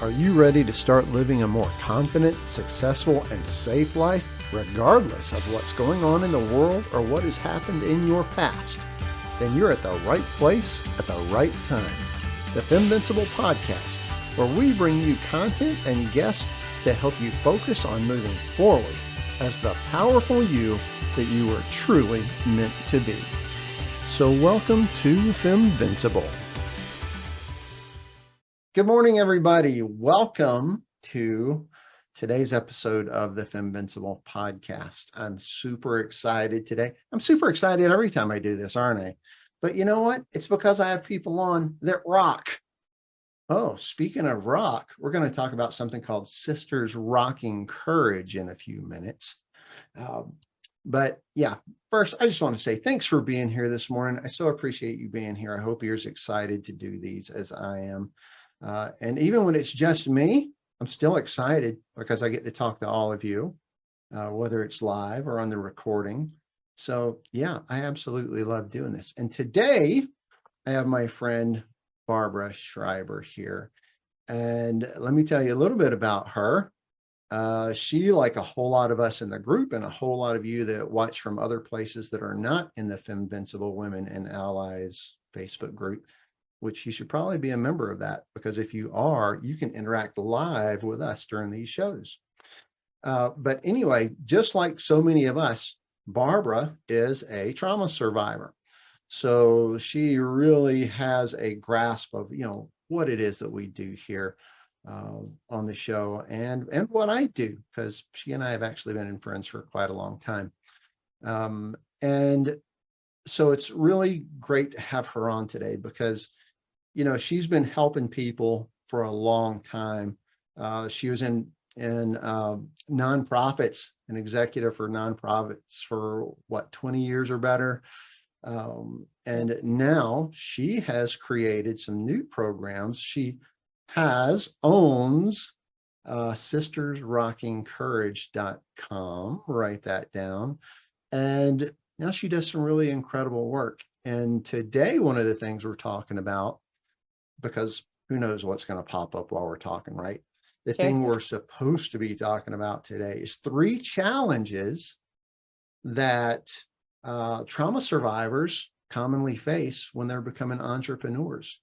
Are you ready to start living a more confident, successful, and safe life, regardless of what's going on in the world or what has happened in your past? Then you're at the right place at the right time. The FemVincible Podcast, where we bring you content and guests to help you focus on moving forward as the powerful you that you are truly meant to be. So welcome to FemVincible. Good morning, everybody. Welcome to today's episode of the FemVincible Podcast. I'm super excited today. I'm super excited every time I do this, aren't I? But you know what? It's because I have people on that rock. Oh, speaking of rock, we're going to talk about something called Sisters Rocking Courage in a few minutes. But yeah, first, I just want to say thanks for being here this morning. I so appreciate you being here. I hope you're as excited to do these as I am. And even when it's just me, I'm still excited because I get to talk to all of you, whether it's live or on the recording. So yeah, I absolutely love doing this. And today I have my friend Barbara Schreiber here. And let me tell you a little bit about her. She, like a whole lot of us in the group and a whole lot of you that watch from other places that are not in the FemVincible Women and Allies Facebook group, which you should probably be a member of that, because if you are, you can interact live with us during these shows. But anyway, just like so many of us, Barbara is a trauma survivor. So she really has a grasp of, what it is that we do here on the show and what I do, because she and I have actually been friends for quite a long time. And so it's really great to have her on today because she's been helping people for a long time. She was in nonprofits, an executive for nonprofits for 20 years or better. And now she has created some new programs. She owns sistersrockingcourage.com. Write that down. And now she does some really incredible work. And today, one of the things we're talking about, because who knows what's going to pop up while we're talking, right? The thing we're supposed to be talking about today is 3 challenges that trauma survivors commonly face when they're becoming entrepreneurs,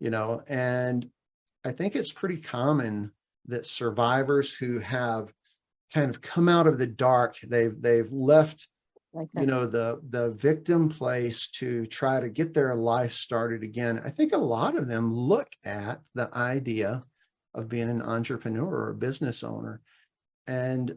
and I think it's pretty common that survivors who have kind of come out of the dark, they've left the victim place to try to get their life started again. I think a lot of them look at the idea of being an entrepreneur or a business owner. And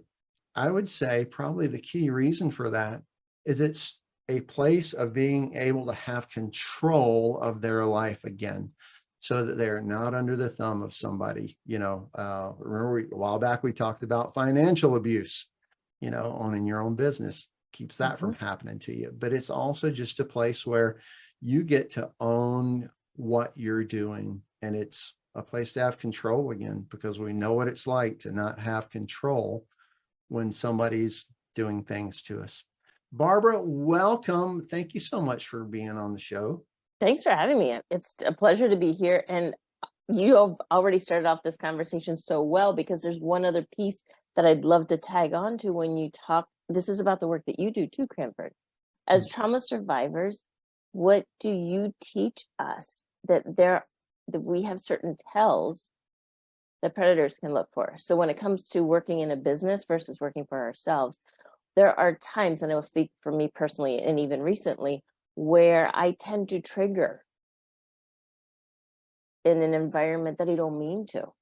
I would say probably the key reason for that is it's a place of being able to have control of their life again, so that they're not under the thumb of somebody. Remember a while back we talked about financial abuse, owning your own business keeps that from happening to you. But it's also just a place where you get to own what you're doing. And it's a place to have control again, because we know what it's like to not have control when somebody's doing things to us. Barbara, welcome. Thank you so much for being on the show. Thanks for having me. It's a pleasure to be here. And you have already started off this conversation so well, because there's one other piece that I'd love to tag on to when you talk. This is about the work that you do too, Cranford. As trauma survivors, what do you teach us that we have certain tells that predators can look for? So when it comes to working in a business versus working for ourselves, there are times, and I will speak for me personally, and even recently, where I tend to trigger in an environment that I don't mean to.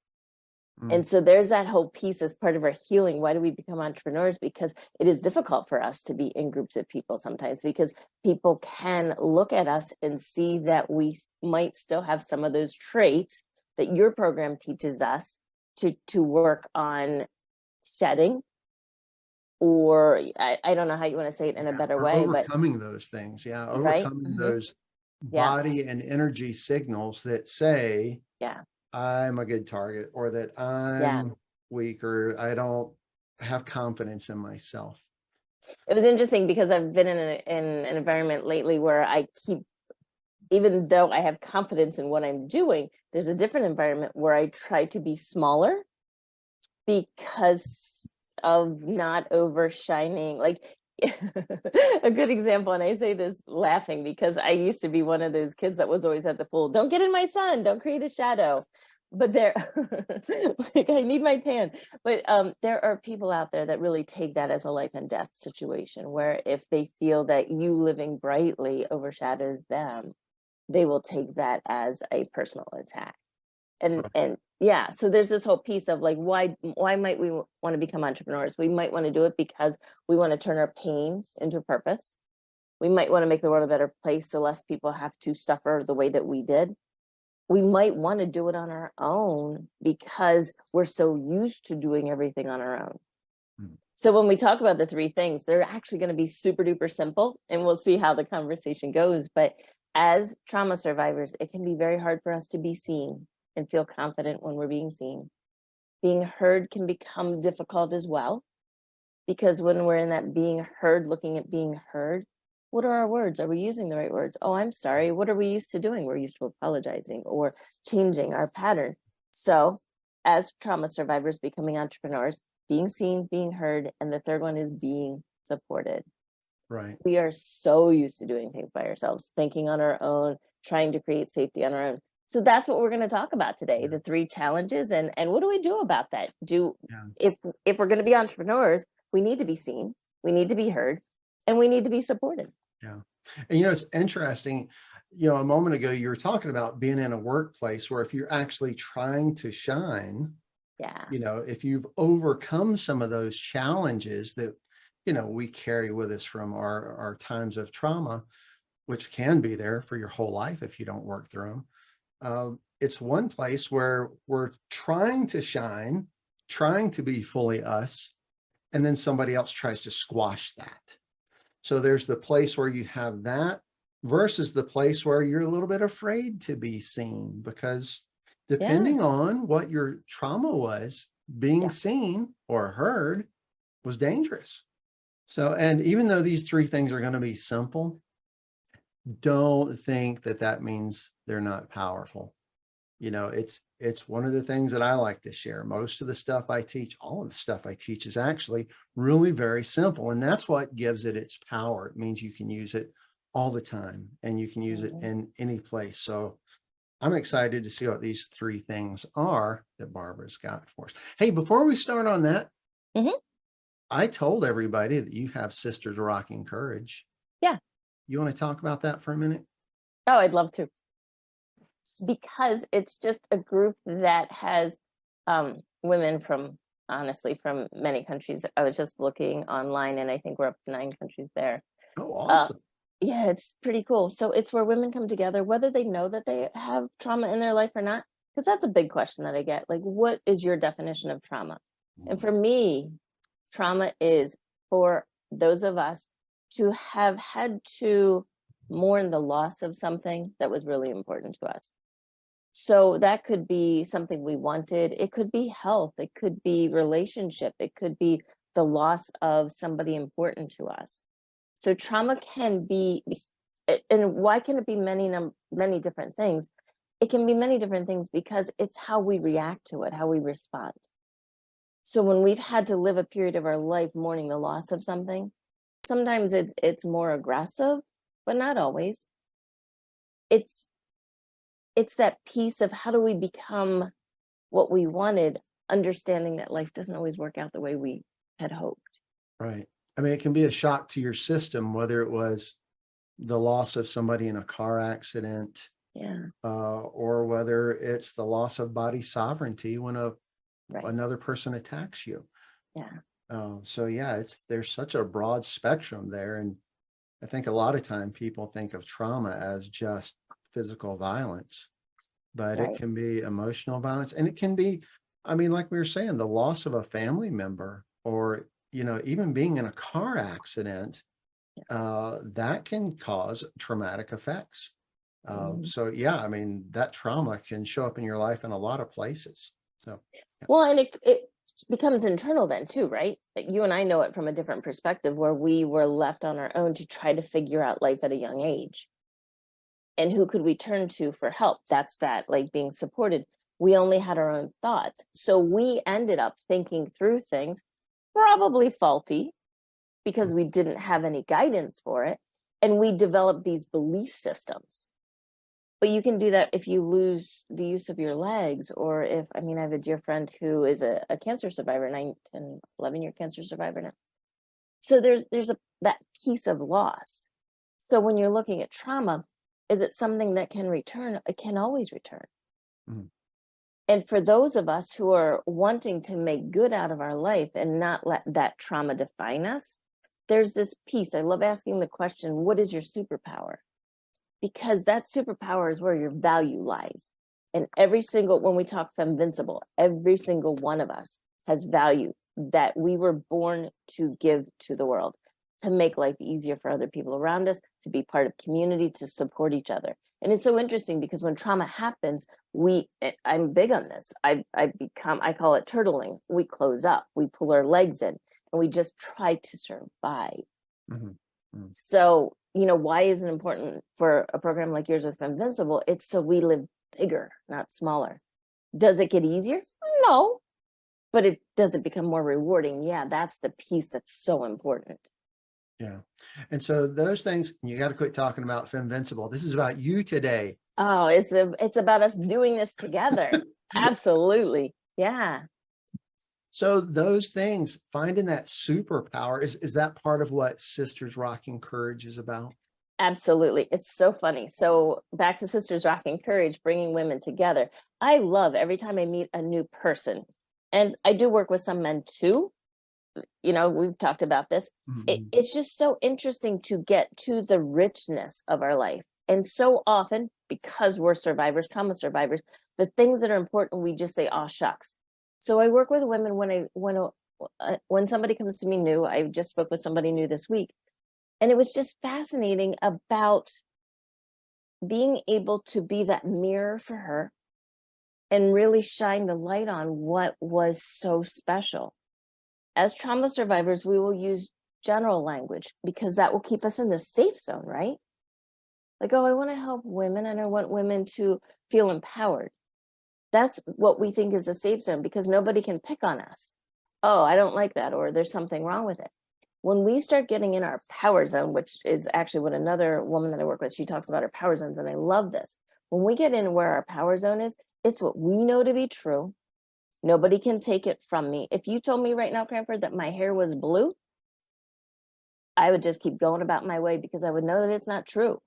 And so there's that whole piece as part of our healing. Why do we become entrepreneurs? Because it is difficult for us to be in groups of people sometimes, because people can look at us and see that we might still have some of those traits that your program teaches us to work on shedding. Or I don't know how you want to say it in a better way, overcoming those things. Yeah. Overcoming those body and energy signals that say, I'm a good target, or that I'm weak, or I don't have confidence in myself. It was interesting because I've been in an environment lately where I keep even though I have confidence in what I'm doing, there's a different environment where I try to be smaller because of not overshining. Like a good example, and I say this laughing because I used to be one of those kids that was always at the pool. Don't get in my sun, don't create a shadow. But there, like I need my tan. But there are people out there that really take that as a life and death situation, where if they feel that you living brightly overshadows them, they will take that as a personal attack. And yeah, so there's this whole piece of like, why might we want to become entrepreneurs? We might want to do it because we want to turn our pain into purpose. We might want to make the world a better place so less people have to suffer the way that we did. We might want to do it on our own because we're so used to doing everything on our own. So when we talk about the three things, they're actually going to be super duper simple, and we'll see how the conversation goes. But as trauma survivors, it can be very hard for us to be seen and feel confident when we're being seen. Being heard can become difficult as well, because when we're in that being heard, looking at being heard, what are our words? Are we using the right words? Oh, I'm sorry. What are we used to doing? We're used to apologizing or changing our pattern. So as trauma survivors becoming entrepreneurs, being seen, being heard, and the third one is being supported. Right. We are so used to doing things by ourselves, thinking on our own, trying to create safety on our own. So that's what we're going to talk about today, the three challenges, and what do we do about that? If we're going to be entrepreneurs, we need to be seen, we need to be heard, and we need to be supported. Yeah. And it's interesting, a moment ago you were talking about being in a workplace where if you're actually trying to shine, if you've overcome some of those challenges that, we carry with us from our times of trauma, which can be there for your whole life if you don't work through them. It's one place where we're trying to shine, trying to be fully us, and then somebody else tries to squash that. So there's the place where you have that versus the place where you're a little bit afraid to be seen, because depending on what your trauma was, being seen or heard was dangerous. So, and even though these three things are going to be simple, don't think that means they're not powerful. It's one of the things that I like to share. Most of the stuff I teach, all of the stuff I teach is actually really very simple. And that's what gives it its power. It means you can use it all the time and you can use it in any place. So I'm excited to see what these three things are that Barbara's got for us. Hey, before we start on that, I told everybody that you have Sisters Rocking Courage. Yeah. You want to talk about that for a minute? Oh, I'd love to. Because it's just a group that has women from many countries. I was just looking online and I think we're up to 9 countries there. Oh, awesome. Yeah, it's pretty cool. So it's where women come together, whether they know that they have trauma in their life or not, because that's a big question that I get. Like, what is your definition of trauma? And for me, trauma is for those of us to have had to mourn the loss of something that was really important to us. So that could be something we wanted. It could be health. It could be relationship. It could be the loss of somebody important to us. So trauma can be, and why can it be many different things? It can be many different things because it's how we react to it, how we respond. So when we've had to live a period of our life mourning the loss of something, sometimes it's more aggressive, but not always. It's that piece of how do we become what we wanted, understanding that life doesn't always work out the way we had hoped. Right. I mean, it can be a shock to your system, whether it was the loss of somebody in a car accident, or whether it's the loss of body sovereignty when another person attacks you. So there's such a broad spectrum there. And I think a lot of time people think of trauma as just physical violence, but it can be emotional violence, and it can be, like we were saying, the loss of a family member, or even being in a car accident, that can cause traumatic effects. That trauma can show up in your life in a lot of places. So well, and it becomes internal then too, right? You and I know it from a different perspective, where we were left on our own to try to figure out life at a young age. And who could we turn to for help? That's that, like being supported. We only had our own thoughts. So we ended up thinking through things, probably faulty, because we didn't have any guidance for it. And we developed these belief systems. But you can do that if you lose the use of your legs, or if, I have a dear friend who is a cancer survivor, 11-year cancer survivor now. So there's that piece of loss. So when you're looking at trauma, is it something that can return? It can always return. Mm-hmm. And for those of us who are wanting to make good out of our life and not let that trauma define us, there's this piece. I love asking the question, what is your superpower? Because that superpower is where your value lies. And when we talk FemVincible, every single one of us has value that we were born to give to the world, to make life easier for other people around us, to be part of community, to support each other. And it's so interesting because when trauma happens, I'm big on this. I call it turtling. We close up, we pull our legs in, and we just try to survive. Mm-hmm. Mm-hmm. So, why is it important for a program like yours with FemVincible? It's so we live bigger, not smaller. Does it get easier? No. But does it become more rewarding? Yeah, that's the piece that's so important. Yeah. And so those things, you got to quit talking about FemVincible. This is about you today. Oh, it's about us doing this together. Absolutely. Yeah. So those things, finding that superpower, is that part of what Sisters Rocking Courage is about? Absolutely. It's so funny. So back to Sisters Rocking Courage, bringing women together. I love every time I meet a new person, and I do work with some men too. We've talked about this. Mm-hmm. It's just so interesting to get to the richness of our life. And so often, because we're survivors, trauma survivors, the things that are important, we just say, "Oh, shucks." So I work with women when somebody comes to me new. I just spoke with somebody new this week, and it was just fascinating about being able to be that mirror for her and really shine the light on what was so special. As trauma survivors, we will use general language because that will keep us in the safe zone, right? Like, oh, I want to help women and I want women to feel empowered. That's what we think is a safe zone because nobody can pick on us. Oh, I don't like that, or there's something wrong with it. When we start getting in our power zone, which is actually what another woman that I work with, she talks about her power zones, and I love this. When we get in where our power zone is, it's what we know to be true. Nobody can take it from me. If you told me right now, Cranford, that my hair was blue, I would just keep going about my way because I would know that it's not true.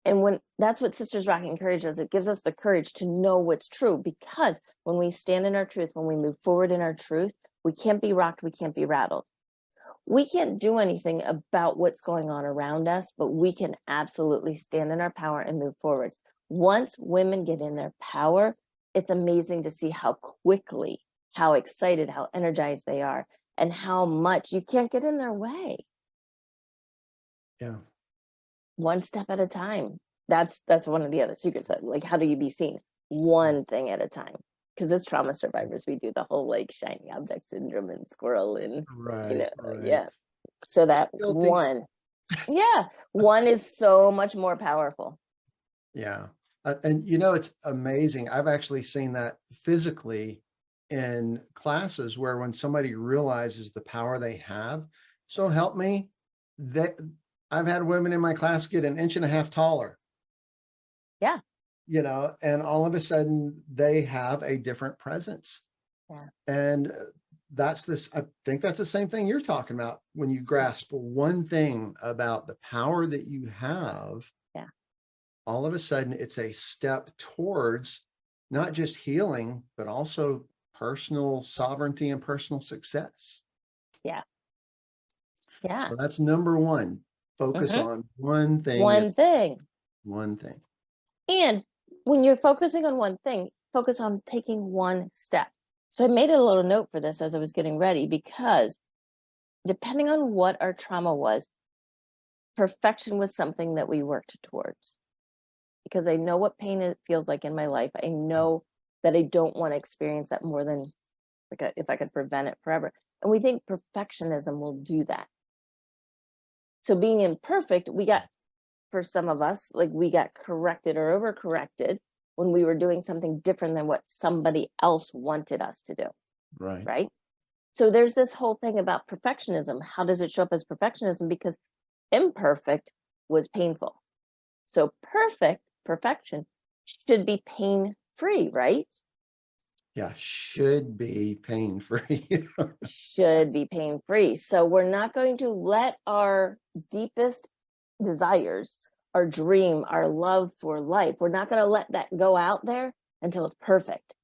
And that's what Sisters Rocking Courage does. It gives us the courage to know what's true, because when we stand in our truth, when we move forward in our truth, we can't be rocked, we can't be rattled. We can't do anything about what's going on around us, but we can absolutely stand in our power and move forward. Once women get in their power, it's amazing to see how quickly, how excited, how energized they are, and how much you can't get in their way. Yeah. One step at a time. That's one of the other secrets. Like, how do you be seen? One thing at a time. Because as trauma survivors, we do the whole like shiny object syndrome and squirrel and right. Yeah. So that Guilty. One is so much more powerful. Yeah. And it's amazing. I've actually seen that physically in classes where when somebody realizes the power they have, so help me, I've had women in my class get 1.5 inches taller. Yeah. And all of a sudden they have a different presence. Yeah. And I think that's the same thing you're talking about. When you grasp one thing about the power that you have, all of a sudden it's a step towards not just healing, but also personal sovereignty and personal success. Yeah. Yeah. So that's number one. Focus on one thing. One thing. And when you're focusing on one thing, focus on taking one step. So I made a little note for this as I was getting ready, because depending on what our trauma was, perfection was something that we worked towards. Because I know what pain it feels like in my life. I know that I don't want to experience that more than if I could prevent it forever. And we think perfectionism will do that. So being imperfect, we got for some of us, like we got corrected or overcorrected when we were doing something different than what somebody else wanted us to do. Right. Right. So there's this whole thing about perfectionism. How does it show up as perfectionism? Because imperfect was painful. So perfection should be pain-free, right? Yeah, should be pain-free. Should be pain-free. So we're not going to let our deepest desires, our dream, our love for life, we're not going to let that go out there until it's perfect.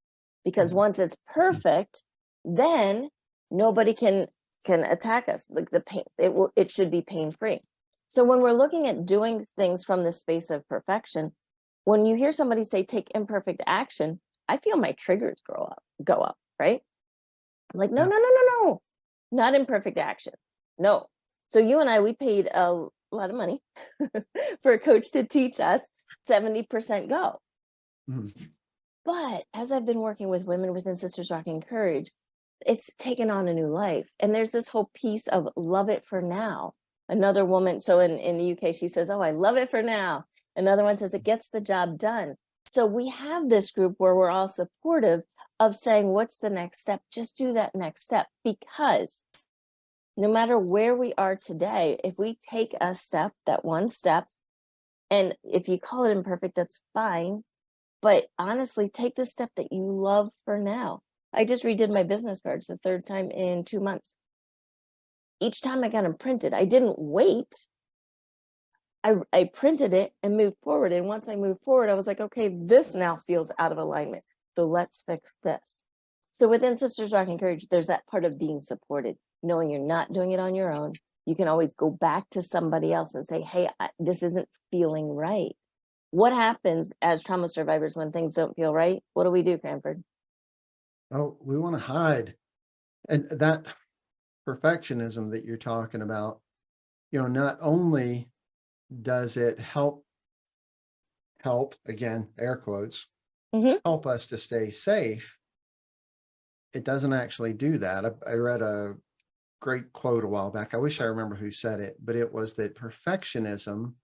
Because once it's perfect, then nobody can attack us. Like the pain, it should be pain-free. So when we're looking at doing things from the space of perfection, when you hear somebody say take imperfect action, I feel my triggers go up, right? I'm like, no, not imperfect action. No. So you and I, we paid a lot of money for a coach to teach us 70% go. Mhm. But as I've been working with women within Sisters Rocking Courage, it's taken on a new life. And there's this whole piece of love it for now. Another woman, so in the UK, she says, oh, I love it for now. Another one says it gets the job done. So we have this group where we're all supportive of saying, what's the next step? Just do that next step. Because no matter where we are today, if we take a step, that one step, and if you call it imperfect, that's fine. But honestly, take the step that you love for now. I just redid my business cards the third time in 2 months. Each time I got them printed, I didn't wait. I printed it and moved forward. And once I moved forward, I was like, okay, this now feels out of alignment. So let's fix this. So within Sisters Rocking Courage, there's that part of being supported, knowing you're not doing it on your own. You can always go back to somebody else and say, hey, this isn't feeling right. What happens as trauma survivors when things don't feel right? What do we do, Cranford? Oh, we want to hide. And that perfectionism that you're talking about, not only does it help, again, air quotes, help us to stay safe, it doesn't actually do that. I read a great quote a while back. I wish I remember who said it, but it was that perfectionism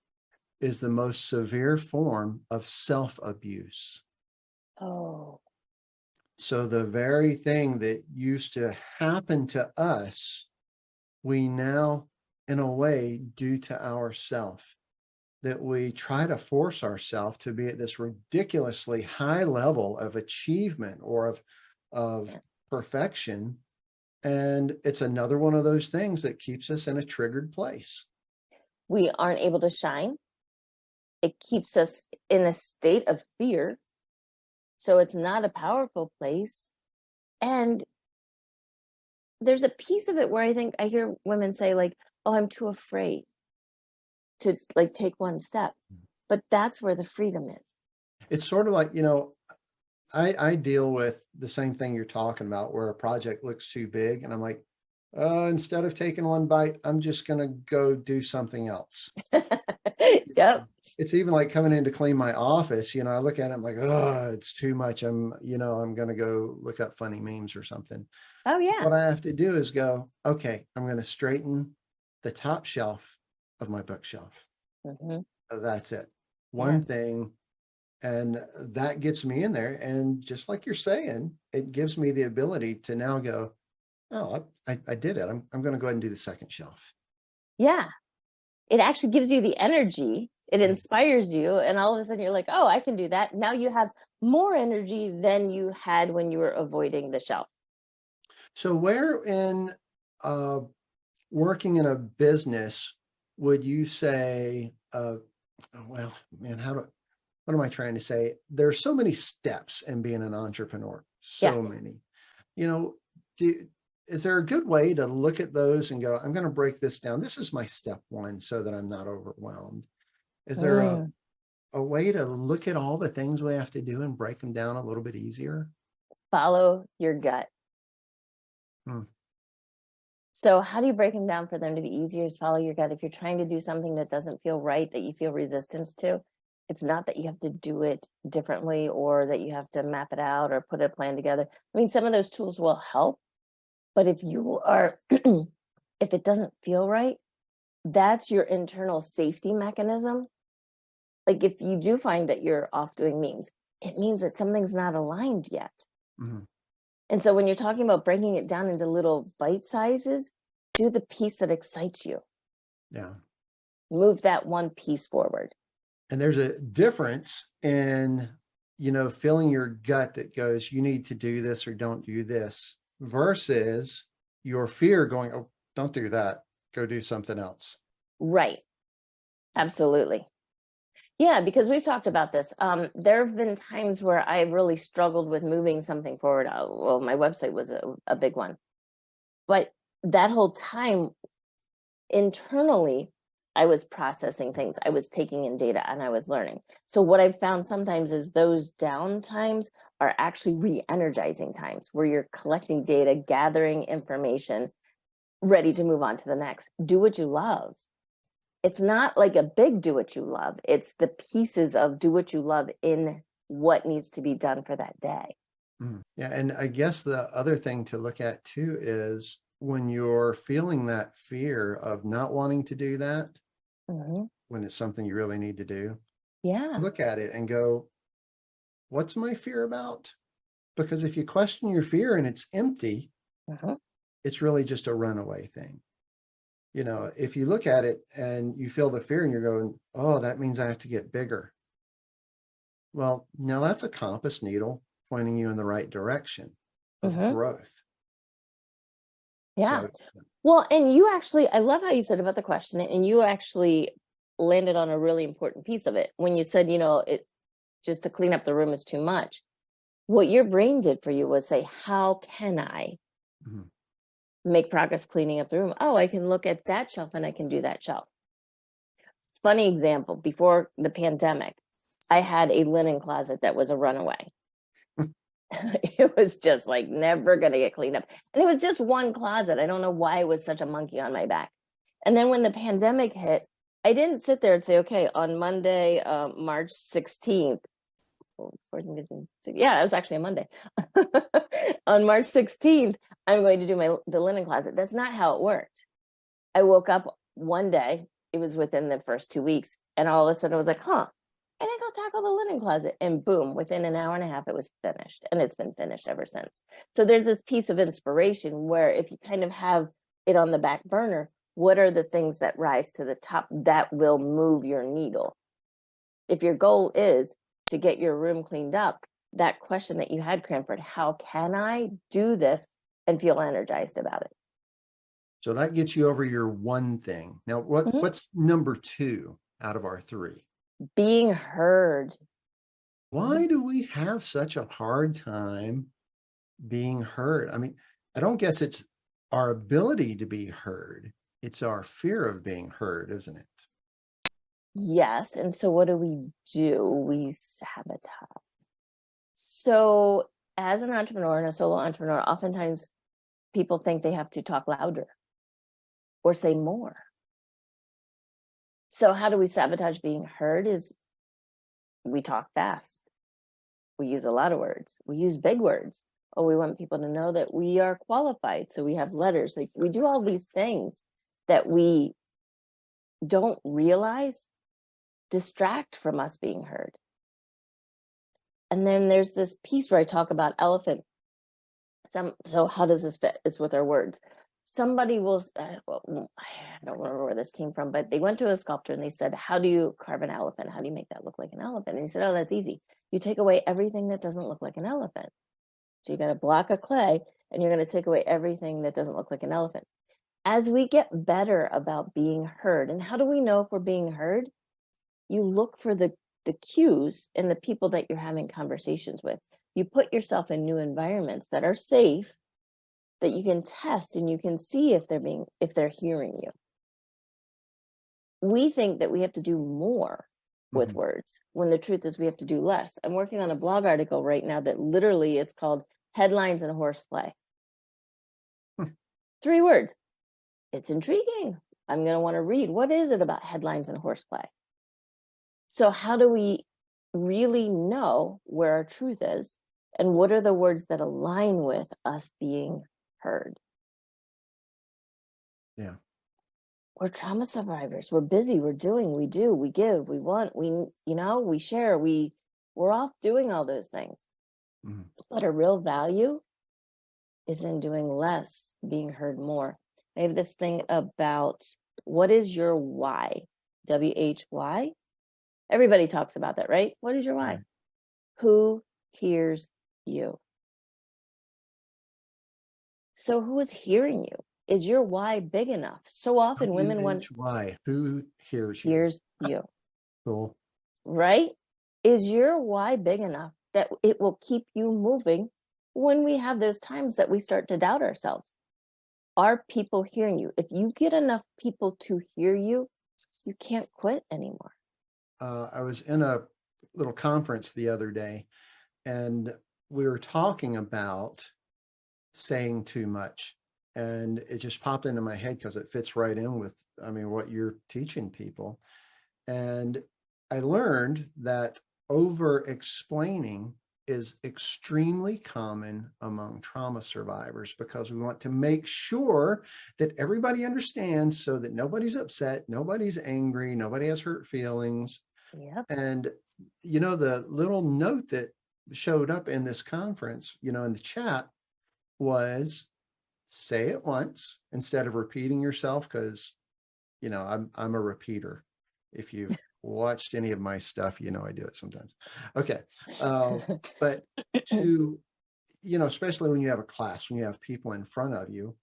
is the most severe form of self-abuse. Oh. So the very thing that used to happen to us, we now, in a way, do to ourselves. That we try to force ourselves to be at this ridiculously high level of achievement or of perfection. And it's another one of those things that keeps us in a triggered place. We aren't able to shine. It keeps us in a state of fear. So it's not a powerful place. And there's a piece of it where I think I hear women say like, oh, I'm too afraid to like take one step. But that's where the freedom is. It's sort of like, I deal with the same thing you're talking about where a project looks too big and I'm like, instead of taking one bite, I'm just going to go do something else. Yep. It's even like coming in to clean my office. I look at it, I'm like, oh, it's too much. I'm going to go look up funny memes or something. Oh, yeah. What I have to do is go, okay, I'm going to straighten the top shelf of my bookshelf. That's it. One thing. And that gets me in there. And just like you're saying, it gives me the ability to now go, oh, I did it. I'm going to go ahead and do the second shelf. Yeah. It actually gives you the energy. It inspires you. And all of a sudden you're like, oh, I can do that. Now you have more energy than you had when you were avoiding the shelf. So where in working in a business would you say, well, man, what am I trying to say? There's so many steps in being an entrepreneur, so many, is there a good way to look at those and go, I'm going to break this down. This is my step one so that I'm not overwhelmed. Is there a way to look at all the things we have to do and break them down a little bit easier? Follow your gut. So how do you break them down for them to be easier? Is follow your gut. If you're trying to do something that doesn't feel right, that you feel resistance to, it's not that you have to do it differently or that you have to map it out or put a plan together. I mean, some of those tools will help, but if it doesn't feel right, that's your internal safety mechanism Like if you do find that you're off doing memes, it means that something's not aligned yet. Mhm. And so when you're talking about breaking it down into little bite sizes, do the piece that excites you. Yeah. Move that one piece forward. And there's a difference in, feeling your gut that goes, you need to do this or don't do this, versus your fear going, oh, don't do that. Go do something else. Right. Absolutely. Yeah, because we've talked about this. There have been times where I really struggled with moving something forward. Well, my website was a big one. But that whole time, internally, I was processing things. I was taking in data and I was learning. So what I've found sometimes is those down times are actually re-energizing times where you're collecting data, gathering information, ready to move on to the next. Do what you love. It's not like a big do what you love. It's the pieces of do what you love in what needs to be done for that day. Yeah. And I guess the other thing to look at too is when you're feeling that fear of not wanting to do that, when it's something you really need to do, Yeah. look at it and go, what's my fear about? Because if you question your fear and it's empty, it's really just a runaway thing. If you look at it and you feel the fear and you're going, oh, that means I have to get bigger. Well, now that's a compass needle pointing you in the right direction of growth. Yeah. So, well, and you actually, I love how you said about the question, and you actually landed on a really important piece of it when you said, it just to clean up the room is too much. What your brain did for you was say, how can I make progress cleaning up the room? Oh, I can look at that shelf and I can do that shelf. Funny example, before the pandemic, I had a linen closet that was a runaway. It was just like never going to get cleaned up. And it was just one closet. I don't know why it was such a monkey on my back. And then when the pandemic hit, I didn't sit there and say, okay, on Monday, March 16th, yeah, it was actually a Monday. On March 16th, I'm going to do the linen closet. That's not how it worked. I woke up one day, it was within the first 2 weeks, and all of a sudden I was like, I think I'll tackle the linen closet. And boom, within an hour and a half, it was finished. And it's been finished ever since. So there's this piece of inspiration where if you kind of have it on the back burner, what are the things that rise to the top that will move your needle? If your goal is to get your room cleaned up, that question that you had, Cranford, how can I do this and feel energized about it? So that gets you over your one thing. Now, what's number 2 out of our 3? Being heard. Why do we have such a hard time being heard? I mean, I don't guess it's our ability to be heard. It's our fear of being heard, isn't it? Yes. And so what do? We sabotage. So as an entrepreneur and a solo entrepreneur, oftentimes people think they have to talk louder or say more. So how do we sabotage being heard? Is we talk fast. We use a lot of words. We use big words. Oh, we want people to know that we are qualified. So we have letters. Like we do all these things that we don't realize distract from us being heard. And then there's this piece where I talk about elephant. So how does this fit? It's with our words. Somebody will, I don't remember where this came from, but they went to a sculptor and they said, how do you carve an elephant? How do you make that look like an elephant? And he said, oh, that's easy. You take away everything that doesn't look like an elephant. So you got a block of clay and you're going to take away everything that doesn't look like an elephant. As we get better about being heard, and how do we know if we're being heard? You look for the cues in the people that you're having conversations with. You put yourself in new environments that are safe, that you can test and you can see if they're hearing you. We think that we have to do more with words when the truth is we have to do less. I'm working on a blog article right now that literally it's called Headlines and Horseplay. 3 words. It's intriguing. I'm going to want to read. What is it about headlines and horseplay? So how do we really know where our truth is? And what are the words that align with us being heard? Yeah. we're trauma survivors. We're busy. We're doing, we do, we give, we want, we share, we're off doing all those things. Mm-hmm. But a real value is in doing less, being heard more. I have this thing about what is your why? WHY? Everybody talks about that, right? What is your why? Right. Who hears you? So who is hearing you? Is your why big enough? So often women want WHY, who hears you? hears you, Cool. right? Is your why big enough that it will keep you moving when we have those times that we start to doubt ourselves? Are people hearing you? If you get enough people to hear you, you can't quit anymore. I was in a little conference the other day, and we were talking about saying too much. And it just popped into my head because it fits right in with, what you're teaching people. And I learned that over explaining is extremely common among trauma survivors, because we want to make sure that everybody understands so that nobody's upset, nobody's angry, nobody has hurt feelings. Yep. And, the little note that showed up in this conference, in the chat was, say it once instead of repeating yourself, because, I'm a repeater. If you've watched any of my stuff, I do it sometimes. Okay. But to, especially when you have a class, when you have people in front of you,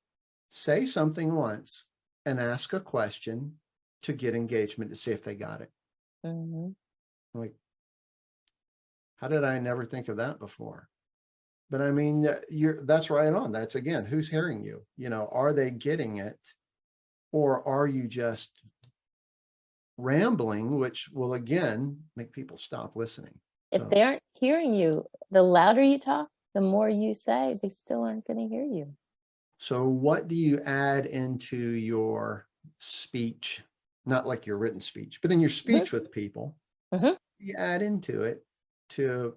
say something once and ask a question to get engagement to see if they got it. Mm-hmm. Like, how did I never think of that before? But that's right on. That's, again, who's hearing you? Are they getting it? Or are you just rambling, which will, again, make people stop listening? If they aren't hearing you, the louder you talk, the more you say, they still aren't going to hear you. So what do you add into your speech? Not like your written speech, but in your speech with people, you add into it to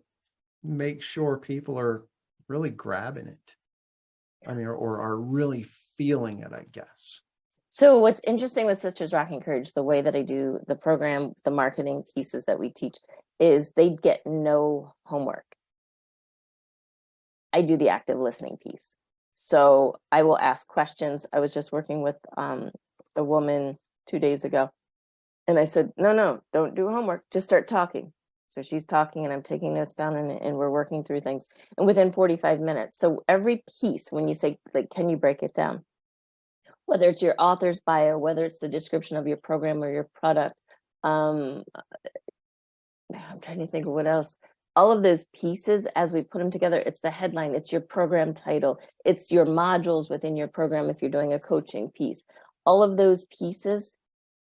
make sure people are really grabbing it. Or are really feeling it, I guess. So what's interesting with Sisters Rock and Courage, the way that I do the program, the marketing pieces that we teach, is they get no homework. I do the active listening piece. So I will ask questions. I was just working with a woman 2 days ago, and I said, no, don't do homework. Just start talking. So she's talking and I'm taking notes down, and we're working through things. And within 45 minutes, so every piece, when you say, like, can you break it down? Whether it's your author's bio, whether it's the description of your program or your product. I'm trying to think of what else. All of those pieces, as we put them together, it's the headline, it's your program title, it's your modules within your program if you're doing a coaching piece. All of those pieces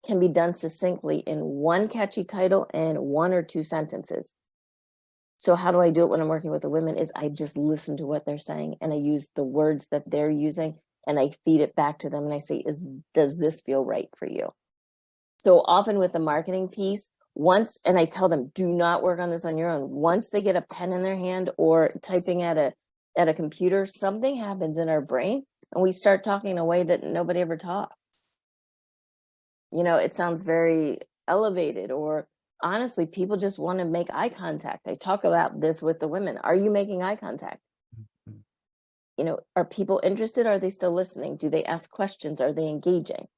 can be done succinctly in one catchy title and 1 or 2 sentences. So how do I do it when I'm working with the women is I just listen to what they're saying, and I use the words that they're using, and I feed it back to them, and I say, does this feel right for you? So often with the marketing piece, and I tell them, do not work on this on your own. Once they get a pen in their hand or typing at a computer, something happens in our brain, and we start talking in a way that nobody ever talked. It sounds very elevated, or honestly, people just want to make eye contact. I talk about this with the women. Are you making eye contact? Are people interested? Are they still listening? Do they ask questions? Are they engaging?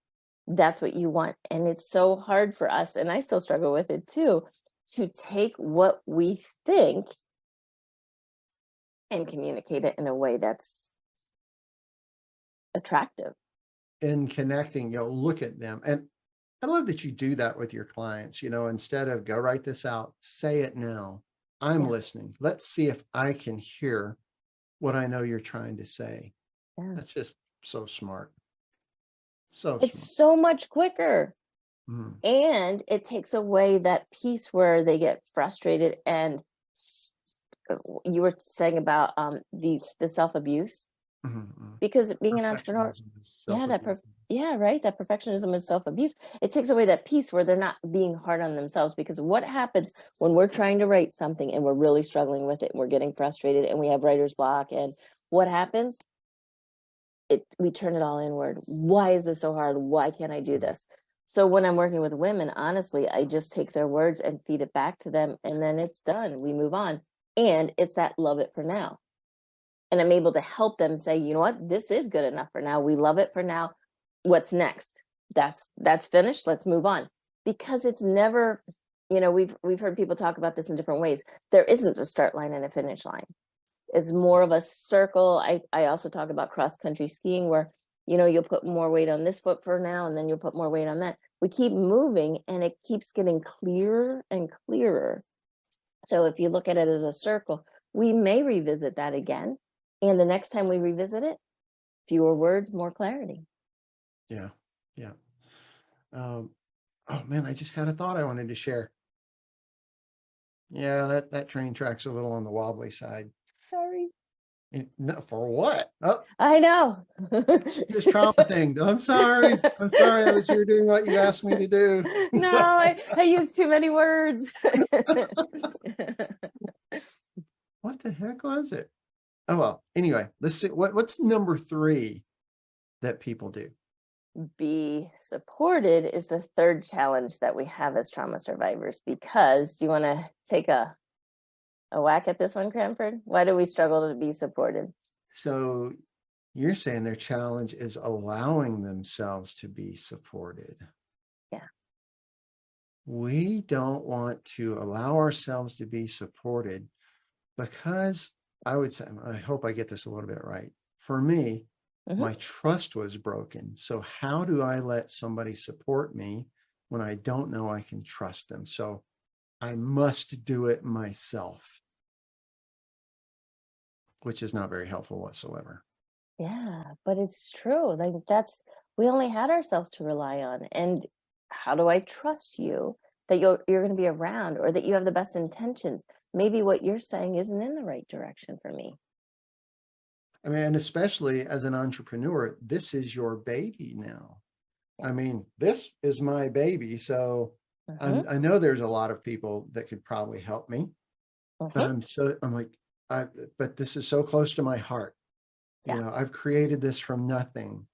That's what you want. And it's so hard for us, and I still struggle with it too, to take what we think and communicate it in a way that's attractive. In connecting, look at them. And I love that you do that with your clients, instead of go write this out, say it now. I'm listening. Let's see if I can hear what I know you're trying to say. Yeah. That's just so smart. It's so much quicker. And it takes away that piece where they get frustrated. And you were saying about the self-abuse. Because being an entrepreneur, that perfectionism is self-abuse. It takes away that piece where they're not being hard on themselves. Because what happens when we're trying to write something and we're really struggling with it, and we're getting frustrated, and we have writer's block, and what happens? we turn it all inward. Why is this so hard? Why can't I do this? So when I'm working with women, honestly, I just take their words and feed it back to them, and then it's done. We move on. And it's that love it for now. And I'm able to help them say, you know what, this is good enough for now. We love it for now. What's next? That's finished. Let's move on. Because it's never, we've heard people talk about this in different ways. There isn't a start line and a finish line. It's more of a circle. I also talk about cross-country skiing where, you'll put more weight on this foot for now, and then you'll put more weight on that. We keep moving and it keeps getting clearer and clearer. So if you look at it as a circle, we may revisit that again. And the next time we revisit it, fewer words, more clarity. Yeah. Yeah. Oh man, I just had a thought I wanted to share. Yeah, that train track's a little on the wobbly side. Sorry. No, for what? Oh, I know. this trauma thing. I'm sorry. I was here doing what you asked me to do. No, I used too many words. What the heck was it? Oh, well, anyway, let's see. What's number 3 that people do? Be supported is the third challenge that we have as trauma survivors, because do you want to take a whack at this one, Cranford? Why do we struggle to be supported? So you're saying their challenge is allowing themselves to be supported. Yeah. We don't want to allow ourselves to be supported because I would say, I hope I get this a little bit right. For me, my trust was broken. So how do I let somebody support me when I don't know I can trust them? So I must do it myself, which is not very helpful whatsoever. Yeah, but it's true. Like we only had ourselves to rely on. And how do I trust you that you're going to be around, or that you have the best intentions? Maybe what you're saying isn't in the right direction for me. I mean, and especially as an entrepreneur, this is your baby now. I mean, this is my baby. So I know there's a lot of people that could probably help me, but but this is so close to my heart. Yeah. I've created this from nothing,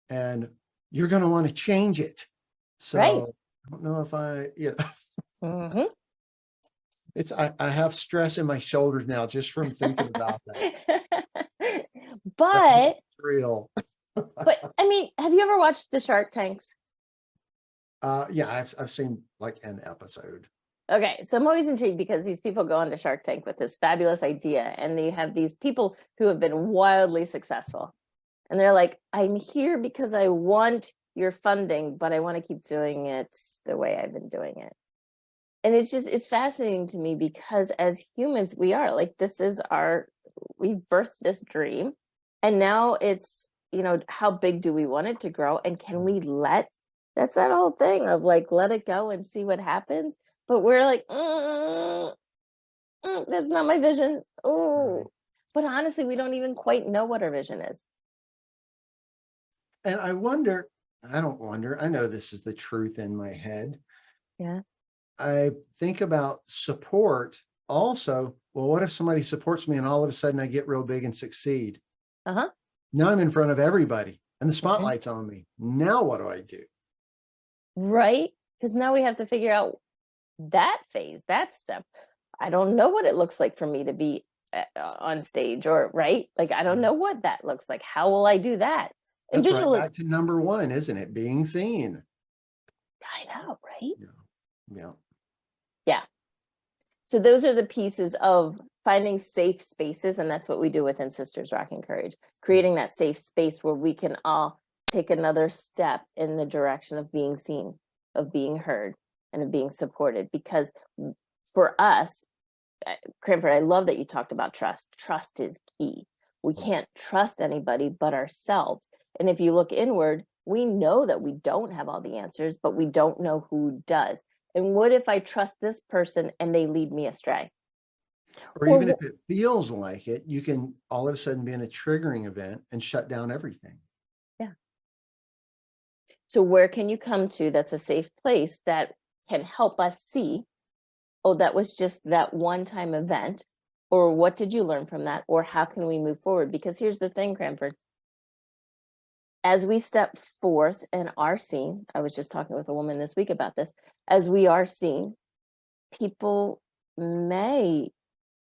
and you're going to want to change it. So right. I don't know if I have stress in my shoulders now just from thinking about that. But real. But I mean, have you ever watched the Shark Tanks? Yeah, I've seen like an episode. Okay, so I'm always intrigued because these people go on to Shark Tank with this fabulous idea, and they have these people who have been wildly successful. And they're like, I'm here because I want your funding, but I want to keep doing it the way I've been doing it. And it's fascinating to me, because as humans, we are like, we've birthed this dream. And now it's, how big do we want it to grow? And can we that's that whole thing of like, let it go and see what happens. But we're like, that's not my vision. Oh, but honestly, we don't even quite know what our vision is. And I don't wonder, I know this is the truth in my head. Yeah. I think about support also. Well, what if somebody supports me and all of a sudden I get real big and succeed? Now I'm in front of everybody and the spotlight's on me. Now what do I do? Right? Because now we have to figure out that phase, that step. I don't know what it looks like for me to be on stage, or right? Like, I don't know what that looks like. How will I do that? And that's right back to number 1, isn't it? Being seen. I know, right? Yeah. Yeah. So those are the pieces of finding safe spaces. And that's what we do within Sisters Rocking Courage, creating that safe space where we can all take another step in the direction of being seen, of being heard, and of being supported. Because for us, Cranford, I love that you talked about trust. Trust is key. We can't trust anybody but ourselves. And if you look inward, we know that we don't have all the answers, but we don't know who does. And what if I trust this person and they lead me astray? Or even if it feels like it, you can all of a sudden be in a triggering event and shut down everything. Yeah. So where can you come to that's a safe place that can help us see, oh, that was just that one-time event, or what did you learn from that, or how can we move forward? Because here's the thing, Cranford, as we step forth and are seen, I was just talking with a woman this week about this, as we are seen, people may,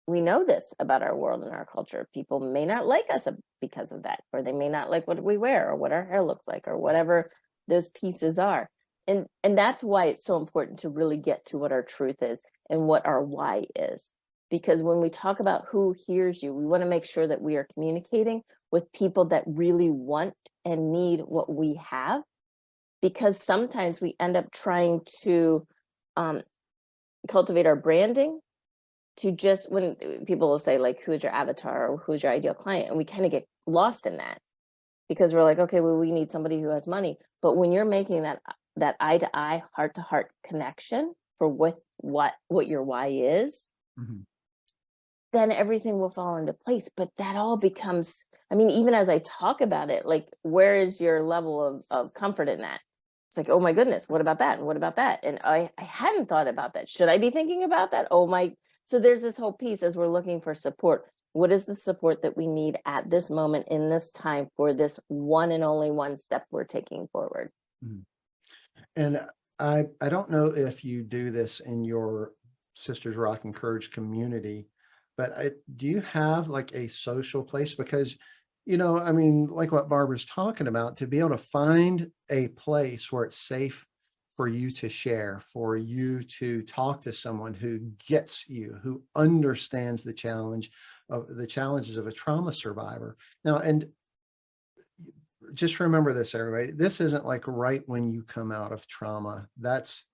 we know this about our world and our culture, people may not like us because of that, or they may not like what we wear or what our hair looks like or whatever those pieces are. And that's why it's so important to really get to what our truth is and what our why is. Because when we talk about who hears you, we want to make sure that we are communicating with people that really want and need what we have. Because sometimes we end up trying to cultivate our branding to just, when people will say like, who's your avatar or who's your ideal client? And we kind of get lost in that because we're like, okay, well, we need somebody who has money. But when you're making that eye to eye, heart to heart connection for what your why is, mm-hmm. then everything will fall into place. But that all becomes, I mean, even as I talk about it, like, where is your level of comfort in that? It's like, oh my goodness, what about that? And what about that? And I hadn't thought about that. Should I be thinking about that? Oh my. So there's this whole piece as we're looking for support. What is the support that we need at this moment in this time for this one and only one step we're taking forward? Mm-hmm. And I don't know if you do this in your Sisters Rock and Courage community, but do you have like a social place? Because, you know, I mean, like what Barbara's talking about, to be able to find a place where it's safe for you to share, for you to talk to someone who gets you, who understands the challenges of a trauma survivor. Now, and just remember this, everybody, this isn't like right when you come out of trauma. That's,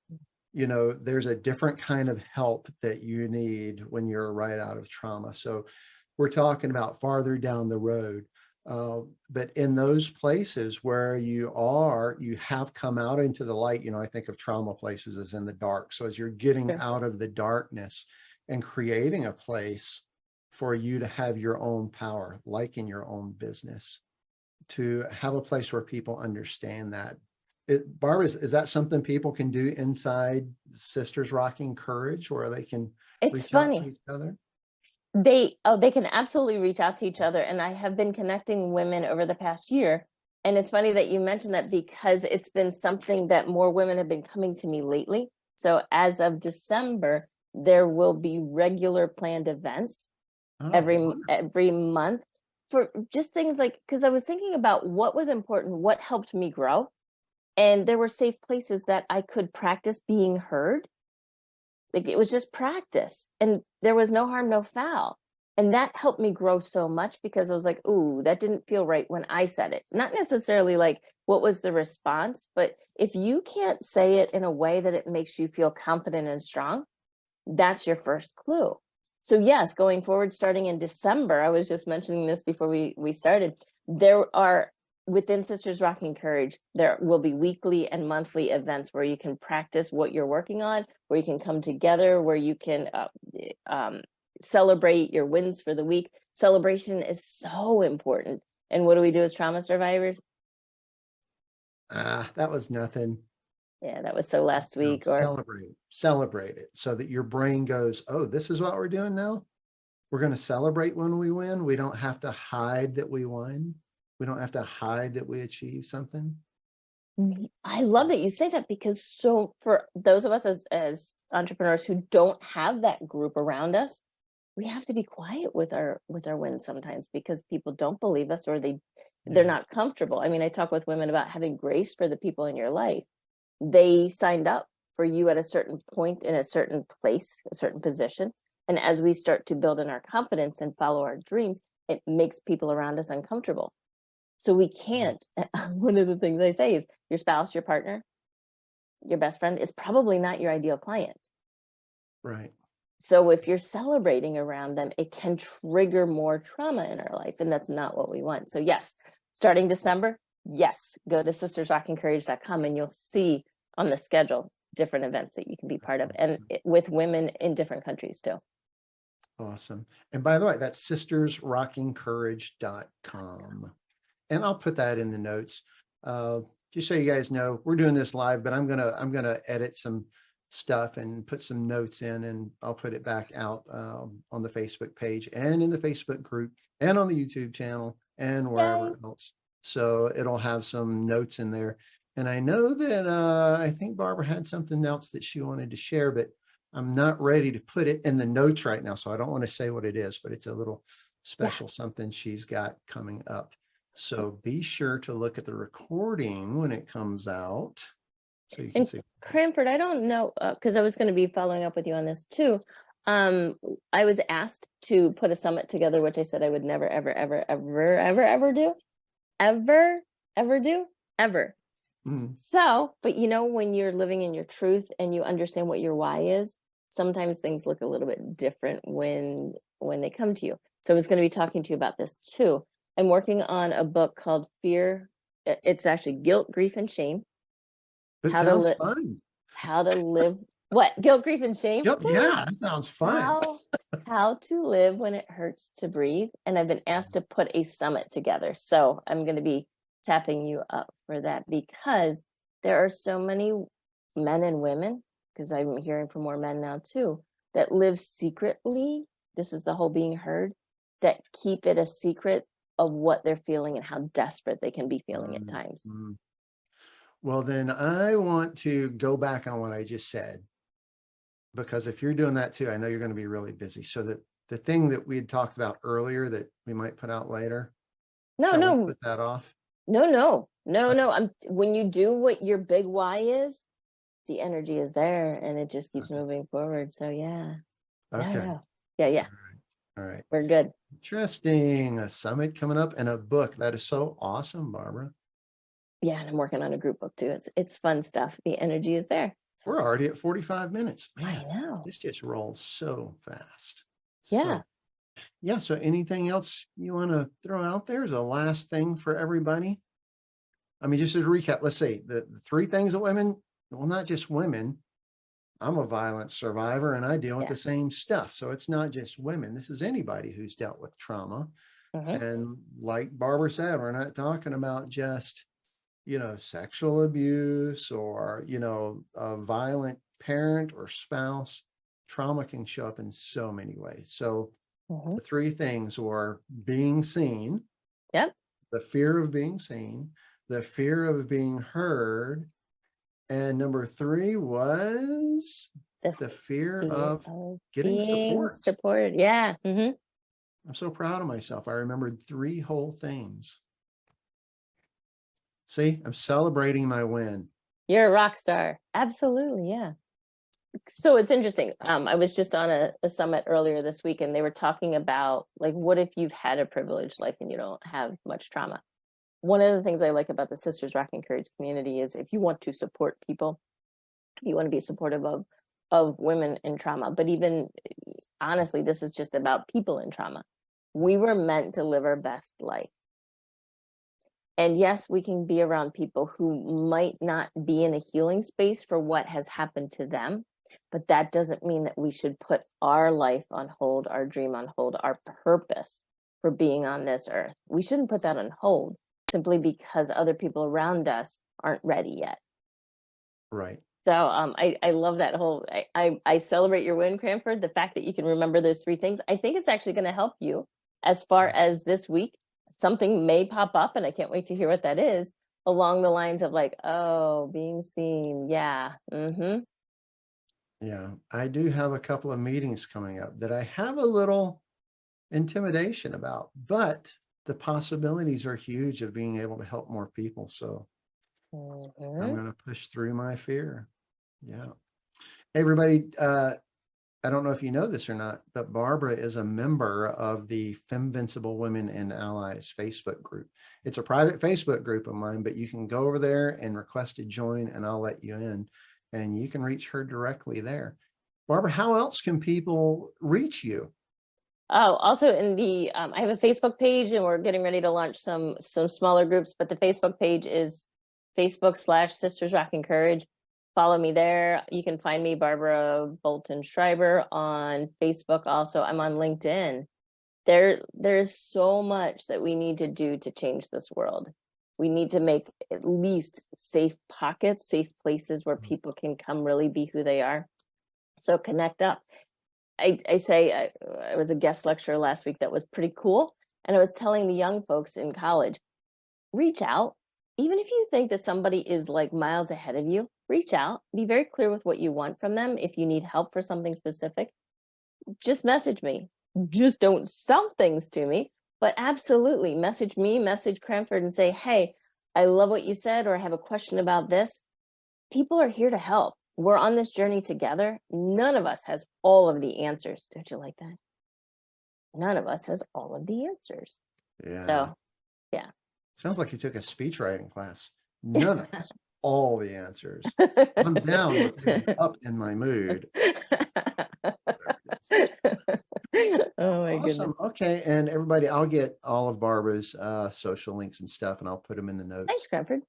you know, there's a different kind of help that you need when you're right out of trauma. So we're talking about farther down the road. But in those places where you have come out into the light, you know, I think of trauma places as in the dark. So as you're getting out of the darkness and creating a place for you to have your own power, like in your own business, to have a place where people understand that. Barbara, is that something people can do inside Sisters Rocking Courage, where they can reach out to each other? They can absolutely reach out to each other. And I have been connecting women over the past year. And it's funny that you mentioned that, because it's been something that more women have been coming to me lately. So as of December, there will be regular planned events every month for just things like, because I was thinking about what was important, what helped me grow. And there were safe places that I could practice being heard. Like, it was just practice, and there was no harm, no foul. And that helped me grow so much, because I was like, ooh, that didn't feel right when I said it. Not necessarily like what was the response, but if you can't say it in a way that it makes you feel confident and strong, that's your first clue. So yes, going forward, starting in December, I was just mentioning this before we started, there are, within Sisters Rocking Courage, there will be weekly and monthly events where you can practice what you're working on, where you can come together, where you can celebrate your wins for the week. Celebration is so important. And what do we do as trauma survivors? That was nothing. Yeah, that was so last week. Or celebrate it so that your brain goes, oh, this is what we're doing now. We're going to celebrate when we win. We don't have to hide that we won. We don't have to hide that we achieved something. I love that you say that, because so for those of us as entrepreneurs who don't have that group around us, we have to be quiet with our wins sometimes, because people don't believe us, or they're not comfortable. I mean, I talk with women about having grace for the people in your life. They signed up for you at a certain point, in a certain place, a certain position. And as we start to build in our confidence and follow our dreams, it makes people around us uncomfortable. So we can't, one of the things I say is, your spouse, your partner, your best friend is probably not your ideal client. Right. So if you're celebrating around them, it can trigger more trauma in our life, and that's not what we want. So yes, starting December, yes, go to sistersrockingcourage.com and you'll see on the schedule different events that you can be part of, and with women in different countries too. Awesome. And by the way, that's sistersrockingcourage.com. And I'll put that in the notes. Just so you guys know, we're doing this live, but I'm gonna edit some stuff and put some notes in, and I'll put it back out on the Facebook page and in the Facebook group and on the YouTube channel and wherever else. So it'll have some notes in there. And I know that I think Barbara had something else that she wanted to share, but I'm not ready to put it in the notes right now. So I don't want to say what it is, but it's a little special something she's got coming up. So be sure to look at the recording when it comes out. So you can see. Cranford, I don't know, because I was going to be following up with you on this too. I was asked to put a summit together, which I said I would never, ever, ever, ever, ever, ever do. Ever do. So, but when you're living in your truth and you understand what your why is, sometimes things look a little bit different when they come to you. So I was going to be talking to you about this too. I'm working on a book called Fear. It's actually Guilt, Grief, and Shame. It sounds fun. How to live what? Guilt, grief, and shame? Yep, yeah, that sounds fun. How to live when it hurts to breathe. And I've been asked to put a summit together. So I'm going to be tapping you up for that, because there are so many men and women, because I'm hearing from more men now too, that live secretly. This is the whole being heard, that keep it a secret of what they're feeling and how desperate they can be feeling at times. Well, then I want to go back on what I just said, because if you're doing that too, I know you're going to be really busy. So that the thing that we had talked about earlier that we might put out later. No, put that off. No. When you do what your big why is, the energy is there and it just keeps moving forward. So yeah. Okay. Yeah. All right. We're good. Interesting. A summit coming up and a book. That is so awesome, Barbara. Yeah, and I'm working on a group book too. It's fun stuff. The energy is there. We're already at 45 minutes. Man, I know. This just rolls so fast. Yeah. So anything else you want to throw out there as a last thing for everybody? I mean, just as a recap, let's say the three things that women, well, not just women. I'm a violence survivor and I deal with the same stuff. So it's not just women. This is anybody who's dealt with trauma. And like Barbara said, we're not talking about just sexual abuse or, a violent parent or spouse. Trauma can show up in so many ways. So the three things were being seen. Yep. The fear of being seen, the fear of being heard. And number three was the fear of getting support. Supported. Yeah. I'm so proud of myself. I remembered three whole things. See, I'm celebrating my win. You're a rock star. Absolutely. Yeah. So it's interesting. I was just on a summit earlier this week, and they were talking about, like, what if you've had a privileged life and you don't have much trauma? One of the things I like about the Sisters Rock and Courage community is if you want to support people, you want to be supportive of women in trauma. But even honestly, this is just about people in trauma. We were meant to live our best life. And yes, we can be around people who might not be in a healing space for what has happened to them, but that doesn't mean that we should put our life on hold, our dream on hold, our purpose for being on this earth. We shouldn't put that on hold simply because other people around us aren't ready yet. Right. So I love that whole, I celebrate your win, Cranford, the fact that you can remember those three things. I think it's actually going to help you as far as this week. Something may pop up, and I can't wait to hear what that is, along the lines of like, oh, being seen. Yeah. Yeah. I do have a couple of meetings coming up that I have a little intimidation about, but the possibilities are huge of being able to help more people. So I'm going to push through my fear. Yeah. Hey, everybody. I don't know if you know this or not, but Barbara is a member of the FemVincible Women and Allies Facebook group. It's a private Facebook group of mine, but you can go over there and request to join and I'll let you in and you can reach her directly there. Barbara, how else can people reach you? Oh, also in the, I have a Facebook page and we're getting ready to launch some smaller groups, but the Facebook page is Facebook/Sisters Rock and Courage. Follow me there. You can find me, Barbara Bolton Schreiber, on Facebook. Also, I'm on LinkedIn. There's so much that we need to do to change this world. We need to make at least safe pockets, safe places where people can come really be who they are. So connect up. I was a guest lecturer last week that was pretty cool. And I was telling the young folks in college, reach out. Even if you think that somebody is like miles ahead of you, reach out, be very clear with what you want from them. If you need help for something specific, just message me. Just don't sell things to me, but absolutely message me, message Cranford and say, hey, I love what you said, or I have a question about this. People are here to help. We're on this journey together. None of us has all of the answers. Don't you like that? None of us has all of the answers. Yeah. So, yeah. Sounds like you took a speech writing class. None of us, all the answers. I'm down with being up in my mood. Oh my Awesome. goodness. Okay. And everybody, I'll get all of Barbara's social links and stuff, and I'll put them in the notes. Thanks, Cranford.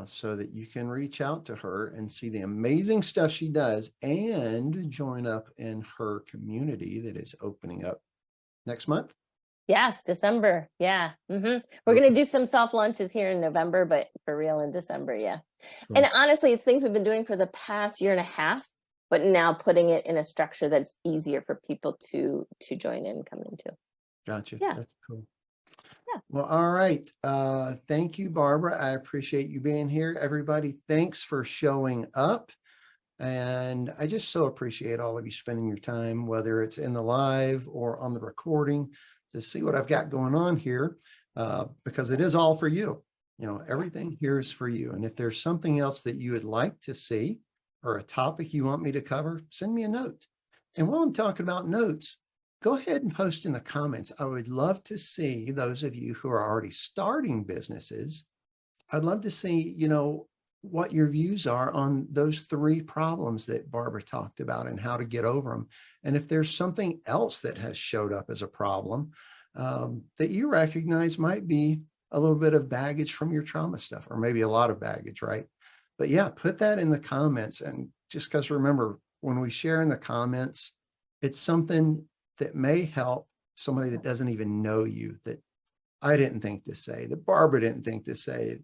So that you can reach out to her and see the amazing stuff she does and join up in her community that is opening up next month. Yes, December. Yeah. We're going to do some soft launches here in November, but for real in December. Yeah. Cool. And honestly, it's things we've been doing for the past year and a half, but now putting it in a structure that's easier for people to join in and come into. Gotcha. Yeah. That's cool. Yeah. Well, all right. Thank you, Barbara. I appreciate you being here. Everybody, thanks for showing up. And I just so appreciate all of you spending your time, whether it's in the live or on the recording, to see what I've got going on here, because it is all for you. You know, everything here is for you. And if there's something else that you would like to see or a topic you want me to cover, send me a note. And while I'm talking about notes, go ahead and post in the comments. I would love to see those of you who are already starting businesses. I'd love to see, you know, what your views are on those 3 problems that Barbara talked about and how to get over them. And if there's something else that has showed up as a problem that you recognize might be a little bit of baggage from your trauma stuff, or maybe a lot of baggage, right? But yeah, put that in the comments. And just because, remember, when we share in the comments, it's something that may help somebody that doesn't even know you, that I didn't think to say, that Barbara didn't think to say,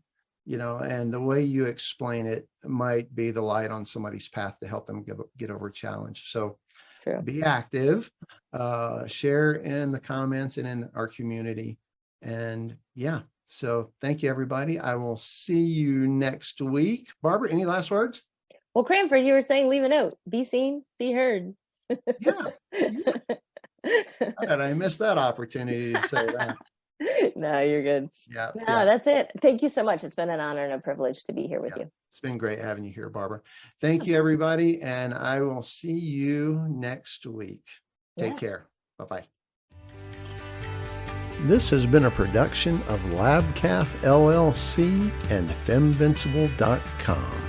you know, and the way you explain it might be the light on somebody's path to help them get over a challenge. So True. Be active, share in the comments and in our community. And yeah, so thank you, everybody. I will see you next week. Barbara, any last words? Well, Cranford, you were saying leave a note, be seen, be heard. Yeah. And I missed that opportunity to say that. No, you're good. Yeah. No, that's it. Thank you so much. It's been an honor and a privilege to be here with you. It's been great having you here, Barbara. Thank you, everybody. And I will see you next week. Take care. Bye-bye. This has been a production of LabCalf LLC and FemVincible.com.